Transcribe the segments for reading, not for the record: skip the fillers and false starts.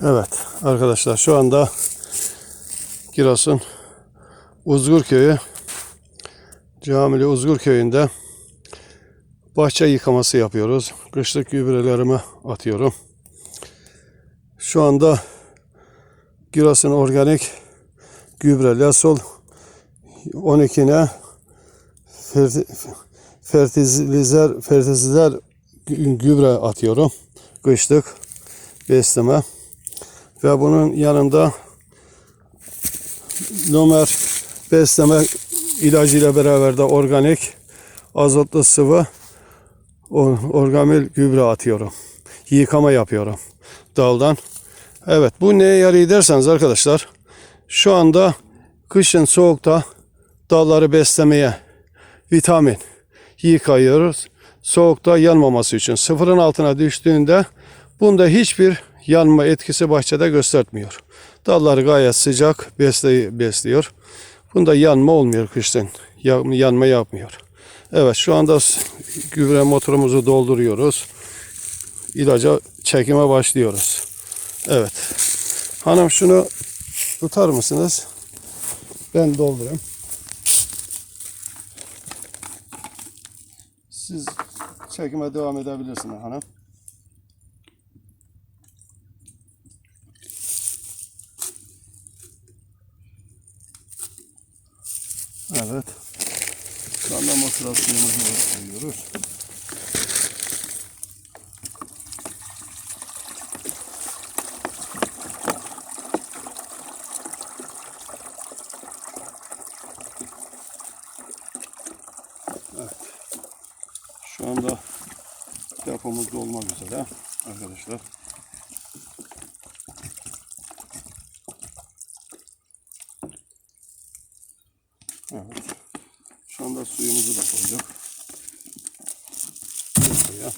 Evet arkadaşlar, şu anda Giresun Uzgurköy'ü, Camili Uzgurköy'ünde bahçe yıkaması yapıyoruz. Kışlık gübrelerimi atıyorum. Şu anda Giresun organik gübre Lesol 12'ne fertilizer gübre atıyorum. Kışlık besleme. Ve bunun yanında Nomer besleme ilacı ile beraber de organik azotlu sıvı orgamil gübre atıyorum. Yıkama yapıyorum daldan. Evet, bu neye yarıyor derseniz arkadaşlar, şu anda kışın soğukta dalları beslemeye vitamin yıkayıyoruz. Soğukta yanmaması için. Sıfırın altına düştüğünde bunda hiçbir yanma etkisi bahçede göstermiyor. Dalları gayet sıcak besliyor. Bunda yanma olmuyor kışın. Yanma yapmıyor. Evet, şu anda gübre motorumuzu dolduruyoruz. İlaca çekime başlıyoruz. Evet. Hanım, şunu tutar mısınız? Ben doldurayım. Siz çekime devam edebilirsiniz hanım. Evet. Şu anda motora suyumuzu koyuyoruz. Evet. Şu anda depomuz dolmak üzere arkadaşlar. Evet. Şu anda suyumuzu da koyduk. Buraya.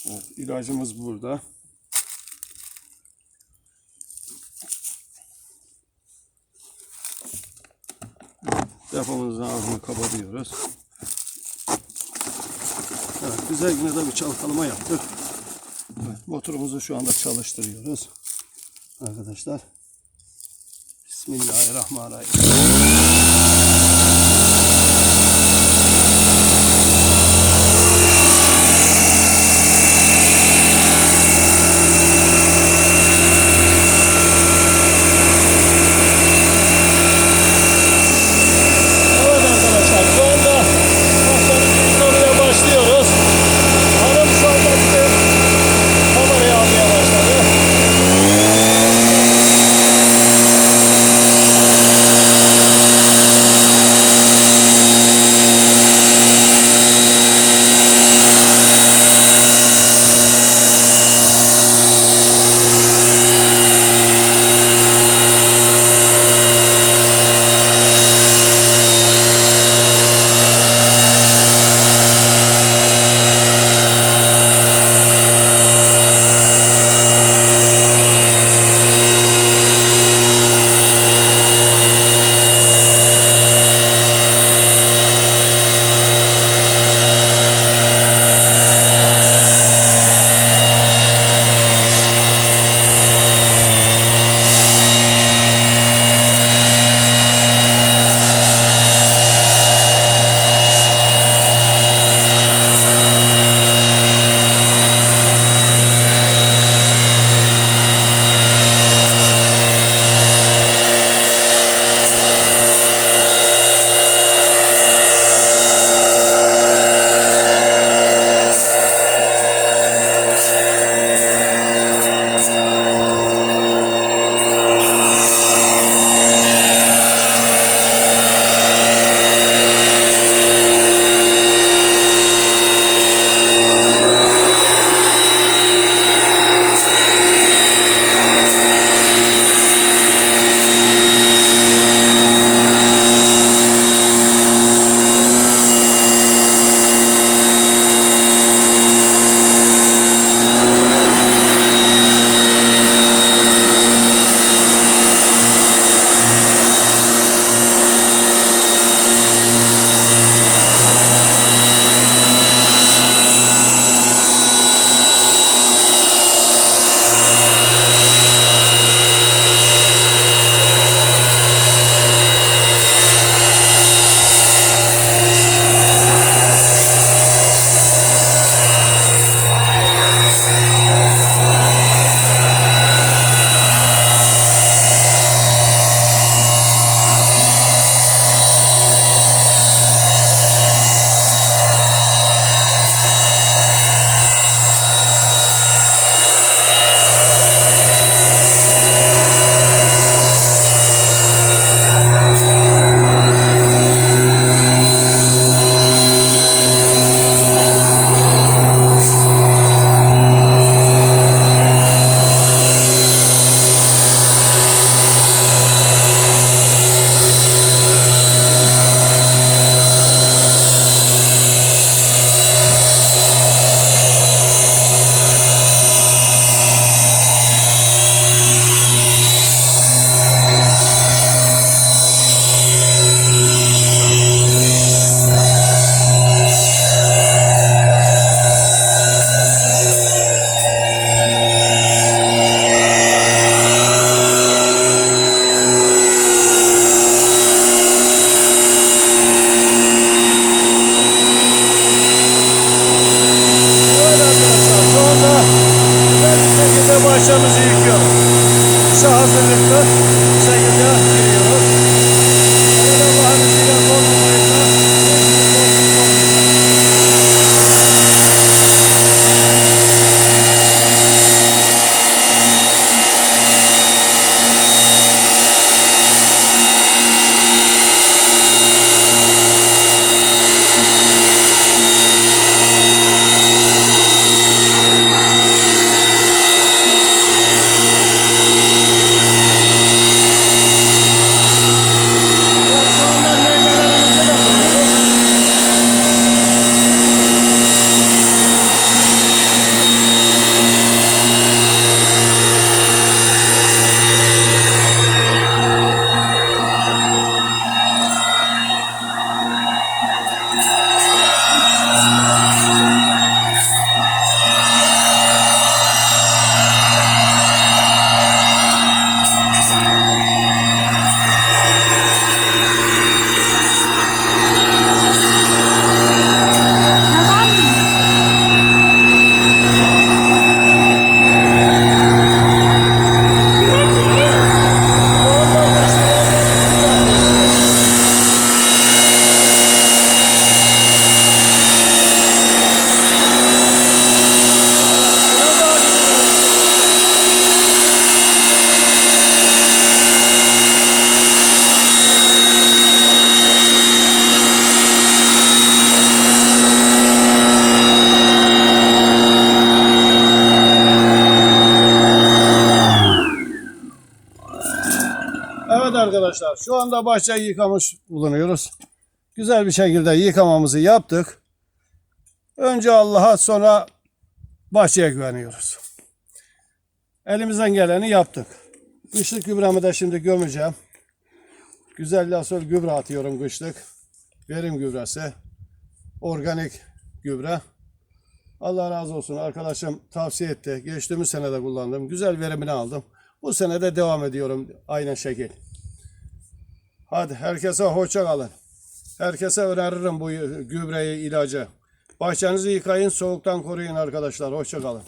Evet, ilacımız burada. Depomuzun ağzını kapatıyoruz. Evet, güzel yine de bir çalkalama yaptık. Evet, motorumuzu şu anda çalıştırıyoruz arkadaşlar. Bismillahirrahmanirrahim. bahçemizi yıkıyoruz. İşe hazırlıklı bir şekilde giriyoruz. Eğer Allah'ın izniyle olmamaysa evet arkadaşlar, şu anda bahçeyi yıkamış bulunuyoruz. Güzel bir şekilde yıkamamızı yaptık. Önce Allah'a, sonra bahçeye güveniyoruz. Elimizden geleni yaptık. Kışlık gübremi de şimdi gömeceğim. Güzel Lesol gübre atıyorum kışlık. Verim gübresi. Organik gübre. Allah razı olsun, arkadaşım tavsiye etti. Geçtiğimiz sene de kullandım. Güzel verimini aldım. Bu sene de devam ediyorum aynı şekil. Hadi herkese hoşça kalın. Herkese öneririm bu gübreyi, ilacı. Bahçenizi yıkayın, soğuktan koruyun arkadaşlar. Hoşça kalın.